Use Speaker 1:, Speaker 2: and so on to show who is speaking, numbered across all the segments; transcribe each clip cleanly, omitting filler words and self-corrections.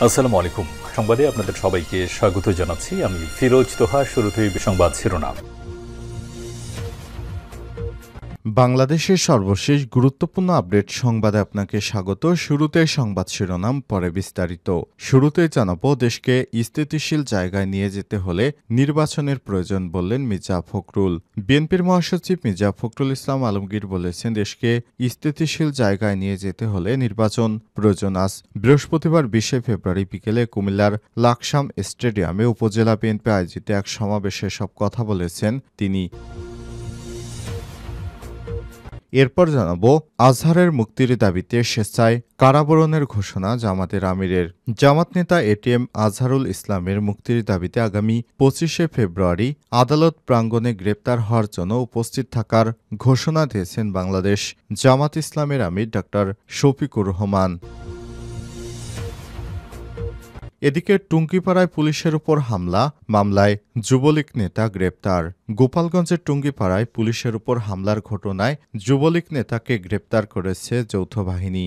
Speaker 1: আসসালামু আলাইকুম। সংবাদে আপনাদের সবাইকে স্বাগত জানাচ্ছি। আমি ফিরোজ তোহা। শুরুতেই সংবাদ শিরোনাম।
Speaker 2: বাংলাদেশের সর্বশেষ গুরুত্বপূর্ণ আপডেট সংবাদে আপনাকে স্বাগত। শুরুতে সংবাদ শিরোনাম, পরে বিস্তারিত। শুরুতে জানাবো, দেশকে স্থিতিশীল জায়গায় নিয়ে যেতে হলে নির্বাচনের প্রয়োজন বললেন মির্জা ফখরুল। বিএনপির মহাসচিব মির্জা ফখরুল ইসলাম আলমগীর বলেছেন, দেশকে স্থিতিশীল জায়গায় নিয়ে যেতে হলে নির্বাচন প্রয়োজন। আজ বৃহস্পতিবার ২০ ফেব্রুয়ারি বিকেলে কুমিল্লার লাকসাম স্টেডিয়ামে উপজেলা বিএনপি আয়োজিত এক সমাবেশে সব কথা বলেছেন তিনি। এরপর জানাবো, আজহারের মুক্তির দাবিতে স্বেচ্ছায় কারাবরণের ঘোষণা জামাতের আমিরের। জামাত নেতা এটিএম আজহারুল ইসলামের মুক্তির দাবিতে আগামী ২৫ ফেব্রুয়ারি আদালত প্রাঙ্গণে গ্রেপ্তার হওয়ার জন্য উপস্থিত থাকার ঘোষণা দিয়েছেন বাংলাদেশ জামাত ইসলামের আমির ডা. শফিকুর রহমান। এদিকে টুঙ্গিপাড়ায় পুলিশের উপর হামলা মামলায় যুবলীগ নেতা গ্রেপ্তার। গোপালগঞ্জের টুঙ্গিপাড়ায় পুলিশের উপর হামলার ঘটনায় যুবলীগ নেতাকে গ্রেপ্তার করেছে যৌথ বাহিনী।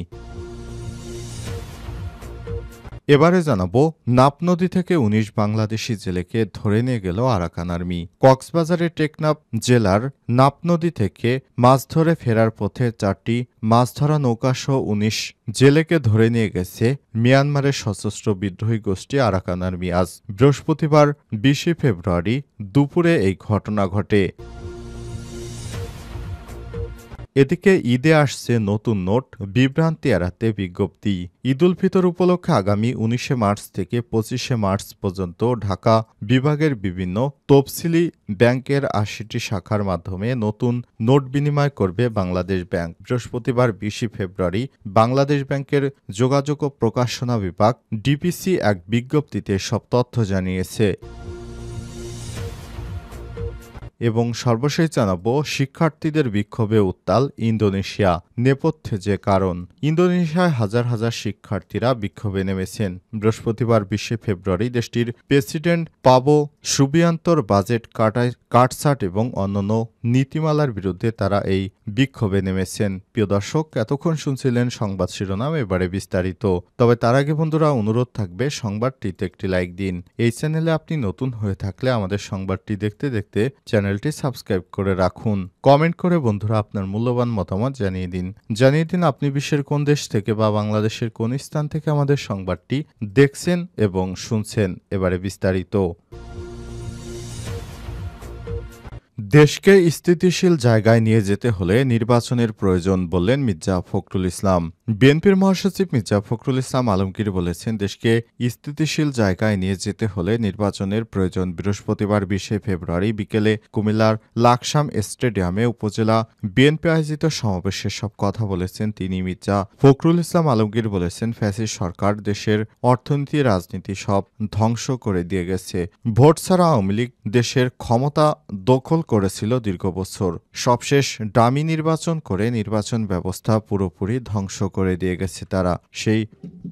Speaker 2: এবারে জানাবো, নাপ নদী থেকে ১৯ বাংলাদেশি জেলেকে ধরে নিয়ে গেল আরাকান আর্মি। কক্সবাজারের টেকনাফ জেলার নাপ নদী থেকে মাছ ধরে ফেরার পথে ৪টি মাছ ধরা নৌকাসহ ১৯ জেলেকে ধরে নিয়ে গেছে মিয়ানমারের সশস্ত্র বিদ্রোহী গোষ্ঠী আরাকান আর্মি। আজ বৃহস্পতিবার ২০ ফেব্রুয়ারি দুপুরে এই ঘটনা ঘটে। এদিকে ঈদে আসছে নতুন নোট, বিভ্রান্তি এড়াতে বিজ্ঞপ্তি। ঈদ উল ফিতর উপলক্ষে আগামী ১৯ মার্চ থেকে ২৫ মার্চ পর্যন্ত ঢাকা বিভাগের বিভিন্ন তফসিলি ব্যাংকের ৮০টি শাখার মাধ্যমে নতুন নোট বিনিময় করবে বাংলাদেশ ব্যাংক। বৃহস্পতিবার ২০ ফেব্রুয়ারি বাংলাদেশ ব্যাংকের যোগাযোগ ও প্রকাশনা বিভাগ ডিপিসি এক বিজ্ঞপ্তিতে সব তথ্য জানিয়েছে। এবং সর্বশেষ জানাবো, শিক্ষার্থীদের বিক্ষোভে উত্তাল ইন্দোনেশিয়া, নেপথ্যে যে কারণ। ইন্দোনেশিয়ায় হাজার হাজার শিক্ষার্থীরা বিক্ষোভে নেমেছেন। বৃহস্পতিবার ২০ ফেব্রুয়ারি দেশটির প্রেসিডেন্ট পাবো সুবিয়ান্তোর বাজেট কাটছাঁট এবং অন্যান্য নীতিমালার বিরুদ্ধে তারা এই বিক্ষোভে নেমেছেন। প্রিয় দর্শক, এতক্ষণ শুনছিলেন সংবাদ শিরোনাম, এবারে বিস্তারিত। তবে তার আগে বন্ধুরা, অনুরোধ থাকবে সংবাদটিতে একটি লাইক দিন। এই চ্যানেলে আপনি নতুন হয়ে থাকলে আমাদের সংবাদটি দেখতে দেখতে চ্যানেলটি সাবস্ক্রাইব করে রাখুন। কমেন্ট করে বন্ধুরা আপনার মূল্যবান মতামত জানিয়ে দিন আপনি বিশ্বের কোন দেশ থেকে বা বাংলাদেশের কোন স্থান থেকে আমাদের সংবাদটি দেখছেন এবং শুনছেন। এবারে বিস্তারিত। দেশকে স্থিতিশীল জায়গায় নিয়ে যেতে হলে নির্বাচনের প্রয়োজন বললেন মির্জা ফখরুল ইসলাম। বিএনপির মহাসচিব মির্জা ফখরুল ইসলাম আলমগীর বলেছেন, দেশকে স্থিতিশীল জায়গায় নিয়ে যেতে হলে নির্বাচনের প্রয়োজন। বৃহস্পতিবার ২০ ফেব্রুয়ারি বিকেলে কুমিল্লার লাকসাম স্টেডিয়ামে উপজেলা বিএনপি আয়োজিত সমাবেশে সব কথা বলেছেন তিনি। মির্জা ফখরুল ইসলাম আলমগীর বলেছেন, ফ্যাসিস্ট সরকার দেশের অর্থনীতি রাজনীতি সব ধ্বংস করে দিয়ে গেছে। ভোট ছাড়া আওয়ামী লীগ দেশের ক্ষমতা দখল করেছিল দীর্ঘ বছর। সবশেষ ডামি নির্বাচন করে নির্বাচন ব্যবস্থা পুরোপুরি ধ্বংস করে দিয়ে গেছে তারা। সেই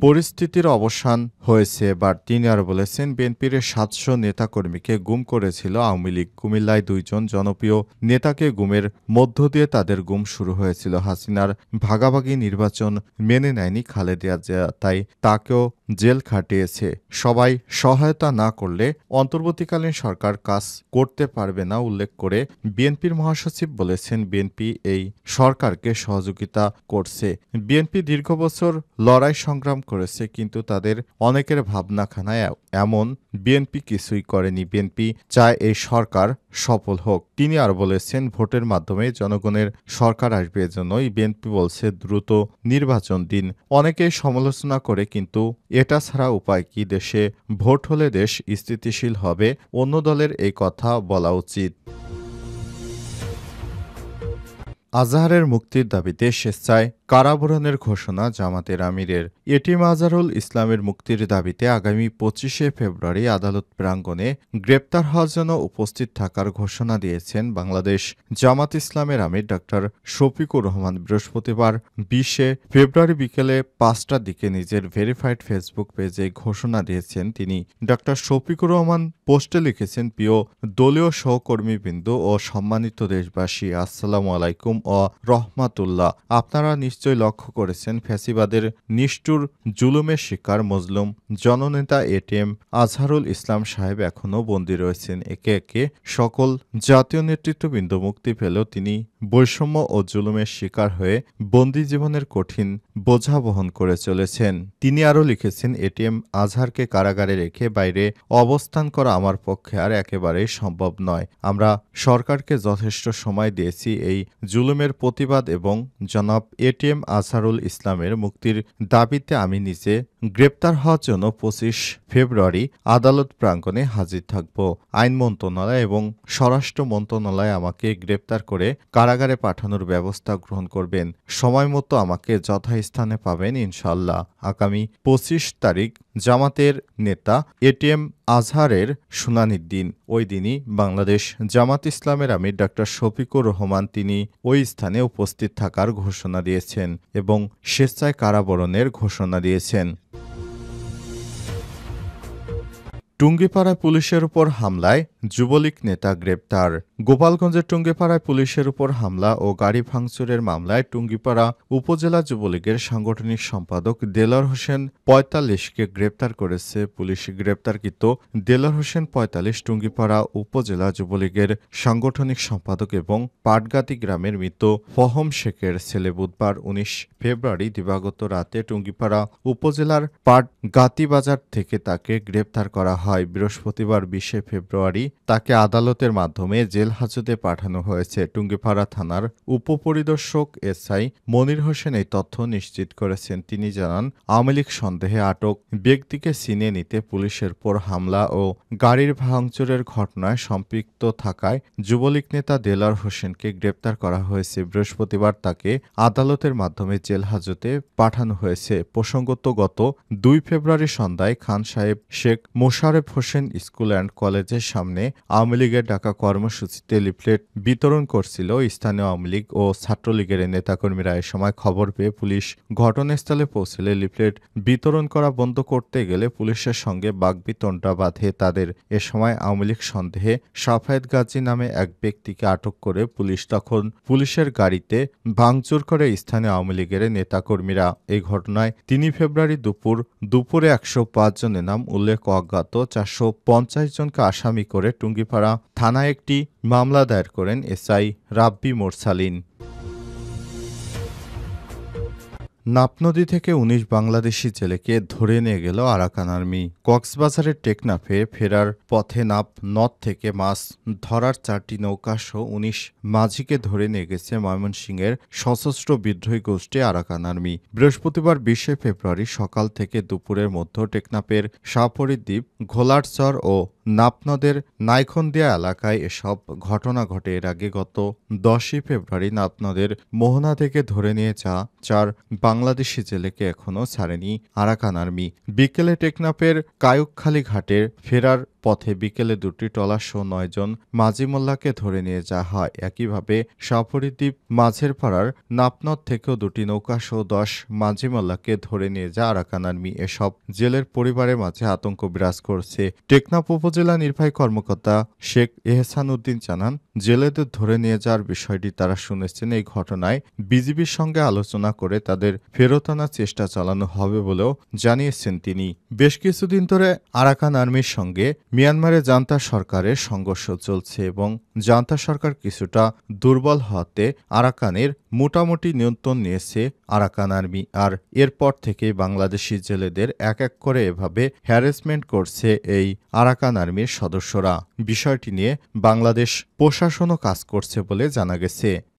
Speaker 2: পরিস্থিতির অবসান হয়েছে এবার। তিনি আর বলেছেন, বিএনপির ৭০০ নেতাকর্মীকে গুম করেছিল আওয়ামী লীগ। কুমিল্লায় ২ জন জনপ্রিয় নেতাকে গুমের মধ্য দিয়ে তাদের গুম শুরু হয়েছিল। হাসিনার ভাগাভাগি নির্বাচন মেনে নেয়নি খালেদা জিয়া, তাই তাকেও জেল খাটিয়েছে। সবাই সহায়তা না করলে অন্তর্বর্তীকালীন সরকার কাজ করতে পারবে না উল্লেখ করে বিএনপির মহাসচিব বলেছেন, বিএনপি এই সরকারকে সহযোগিতা করছে। বিএনপি দীর্ঘ বছর লড়াই সংগ্রাম করেছে, কিন্তু তাদের অনেকের ভাবনাখানায় এমন বিএনপি কিছুই করেনি। বিএনপি চায় এই সরকার সফল হোক। তিনি আর বলেছেন, ভোটের মাধ্যমে জনগণের সরকার আসবে, এজন্যই বিএনপি বলছে দ্রুত নির্বাচন দিন। অনেকেই সমালোচনা করে, কিন্তু এটা ছাড়া উপায় কি? দেশে ভোট হলে দেশ স্থিতিশীল হবে, অন্য দলের এই কথা বলা উচিত। আজহারের মুক্তির দাবিতে স্বেচ্ছায় কারাবরণের ঘোষণা জামাতের আমিরের। এটিএম আজহারুল ইসলামের মুক্তির দাবিতে আগামী ২৫ ফেব্রুয়ারি আদালত প্রাঙ্গণে গ্রেপ্তার হওয়ার জন্য উপস্থিত থাকার ঘোষণা দিয়েছেন বাংলাদেশ জামাত ইসলামের আমির ডা. শফিকুর রহমান। বৃহস্পতিবার ২০ ফেব্রুয়ারি বিকেলে ৫টার দিকে নিজের ভেরিফাইড ফেসবুক পেজে ঘোষণা দিয়েছেন তিনি। ডা. শফিকুর রহমান পোস্টে লিখেছেন, প্রিয় দলীয় সহকর্মীবৃন্দ ও সম্মানিত দেশবাসী, আসসালামু আলাইকুম ও রহমাতুল্লাহ। আপনারা নিশ্চয় লক্ষ্য করেছেন, ফ্যাসিবাদের নিষ্ঠুর জুলুমের শিকার মজলুম জননেতা এটিএম আজহারুল ইসলাম সাহেব এখনও বন্দী রয়েছেন। একে একে সকল জাতীয় নেতৃত্ববৃন্দ মুক্তি পেলেও তিনি বৈষম্য ও জুলুমের শিকার হয়ে বন্দী জীবনের কঠিন বোঝা বহন করে চলেছেন। তিনি আরও লিখেছেন, এটিএম আজহারকে কারাগারে রেখে বাইরে অবস্থান করা আমার পক্ষে আর একেবারেই সম্ভব নয়। আমরা সরকারকে যথেষ্ট সময় দিয়েছি এই জুলুমের প্রতিবাদ এবং জনাব এটিএম আজহারুল ইসলামের মুক্তির দাবিতে আমি নিজে গ্রেপ্তার হওয়ার জন্য ২৫ ফেব্রুয়ারি আদালত প্রাঙ্গণে হাজির থাকব। আইন মন্ত্রণালয় এবং স্বরাষ্ট্র মন্ত্রণালয় আমাকে গ্রেপ্তার করে কারাগারে পাঠানোর ব্যবস্থা গ্রহণ করবেন। সময় মতো আমাকে যথাস্থানে পাবেন ইনশাআল্লাহ। আগামী ২৫ তারিখ জামাতের নেতা এটিএম আজহারের শুনানির দিন। ওই দিনই বাংলাদেশ জামাত ইসলামের আমির ডাক্তার শফিকুর রহমান তিনি ওই স্থানে উপস্থিত থাকার ঘোষণা দিয়েছেন এবং স্বেচ্ছায় কারাবরণের ঘোষণা দিয়েছেন। টুঙ্গিপাড়ায় পুলিশের উপর হামলায় যুবলীগ নেতা গ্রেপ্তার। গোপালগঞ্জের টুঙ্গিপাড়ায় পুলিশের উপর হামলা ও গাড়ি ভাঙচুরের মামলায় টুঙ্গিপাড়া উপজেলা যুবলীগের সাংগঠনিক সম্পাদক দেলোয়ার হোসেন ৪৫কে গ্রেপ্তার করেছে পুলিশ। গ্রেপ্তারকৃত দেলোয়ার হোসেন ৪৫ টুঙ্গিপাড়া উপজেলা যুবলীগের সাংগঠনিক সম্পাদক এবং পাটগাতি গ্রামের মৃত ফহম শেখের ছেলে। বুধবার ১৯ ফেব্রুয়ারি দিবাগত রাতে টুঙ্গিপাড়া উপজেলার পাটগাতি বাজার থেকে তাকে গ্রেপ্তার করা হয়। বৃহস্পতিবার ২০ ফেব্রুয়ারি তাকে আদালতের মাধ্যমে জেল হাজতে পাঠানো হয়েছে। টুঙ্গিপাড়া থানার উপপরিদর্শক এসআই মনির হোসেন এই তথ্য নিশ্চিত করেছেন। তিনি জানান, আওয়ামী লীগ সন্দেহে আটক ব্যক্তিকে ছিনিয়ে নিতে পুলিশের উপর হামলা ও গাড়ির ভাঙচুরের ঘটনায় সম্পৃক্ত থাকায় যুবলীগ নেতা দেলোয়ার হোসেনকে গ্রেপ্তার করা হয়েছে। বৃহস্পতিবার তাকে আদালতের মাধ্যমে জেল হাজতে পাঠানো হয়েছে। প্রসঙ্গত, গত ২ ফেব্রুয়ারি সন্ধ্যায় খান সাহেব শেখ মোশারেফ হোসেন স্কুল অ্যান্ড কলেজের সামনে আওয়ামী লীগের ডাকা কর্মসূচিতে লিফলেট বিতরণ করছিল। স্থানীয় আওয়ামী লীগ ও ছাত্রলীগের নেতাকর্মীরা এ সময় খবর পেয়ে পুলিশ ঘটনাস্থলে পৌঁছলে লিফলেট বিতরণ করা বন্ধ করতে গেলে পুলিশের সঙ্গে বাকবিতণ্ডা বাধে তাদের। এ সময় আওয়ামী লীগ সন্দেহে সাফায়েত গাজী নামে এক ব্যক্তিকে আটক করে পুলিশ তখন পুলিশের গাড়িতে ভাঙচুর করে স্থানীয় আওয়ামী লীগের নেতাকর্মীরা। এই ঘটনায় ৩ ফেব্রুয়ারি দুপুরে ১০৫ জনের নাম উল্লেখ অজ্ঞাত ৪৫০ জনকে আসামি করে টুঙ্গিপাড়া থানায় একটি মামলা দায়ের করেন এসআই রাব্বি মোরসালিন। নাপনদী থেকে ১৯ বাংলাদেশি জেলেকে ধরে নিয়ে গেল আরাকান আর্মি। কক্সবাজারের টেকনাফে ফেরার পথে নদ থেকে মাছ ধরার ৪টি নৌকাসহ ১৯ মাঝিকে ধরে নিয়ে গেছে ময়মনসিংহের সশস্ত্র বিদ্রোহী গোষ্ঠী আরাকান আর্মি। বৃহস্পতিবার ২০ ফেব্রুয়ারি সকাল থেকে দুপুরের মধ্যে টেকনাফের শাহপরী দ্বীপ, ঘোলারচর ও নাপনদের নাইখন্দিয়া এলাকায় এসব ঘটনা ঘটে। এর আগে গত ১০ ফেব্রুয়ারি নাপনদের মোহনা থেকে ধরে নিয়ে চার বাংলাদেশি জেলেকে এখনও ছাড়েনি আরাকান আর্মি। বিকেলে টেকনাফের কায়ুকখালী ঘাটের ফেরার পথে বিকেলে দুটি ট্রলারসহ ৯ জন মাঝি মোল্লাকে ধরে নিয়ে যাওয়া হয়। একইভাবে শাহপরী দ্বীপ মাঝের পাড়ার নাপনদ থেকেও দুটি নৌকাসহ ১০ মাঝি মোল্লাকে ধরে নিয়ে যায় আরাকান আর্মি। এসব জেলের পরিবারের মাঝে আতঙ্ক বিরাজ করছে। টেকনাফ উপজেলা নির্বাহী কর্মকর্তা শেখ এহসান উদ্দিন জানান, জেলেদের ধরে নিয়ে যাওয়ার বিষয়টি তারা শুনেছেন। এই ঘটনায় বিজিবির সঙ্গে আলোচনা করে তাদের ফেরত আনার চেষ্টা চালানো হবে বলেও জানিয়েছেন তিনি। বেশ কিছুদিন ধরে আরাকান আর্মির সঙ্গে মিয়ানমারে জান্তা সরকারের সংঘর্ষ চলছে এবং জান্তা সরকার কিছুটা দুর্বল হওয়াতে আরাকানের মোটামুটি নিয়ন্ত্রণ নিয়েছে আরাকান আর্মি। আর এরপর থেকেই বাংলাদেশি জেলেদের এক এক করে এভাবে হ্যারাসমেন্ট করছে এই আরাকান আর্মির সদস্যরা। বিষয়টি নিয়ে বাংলাদেশ প্রশাসনও কাজ করছে বলে জানা গেছে।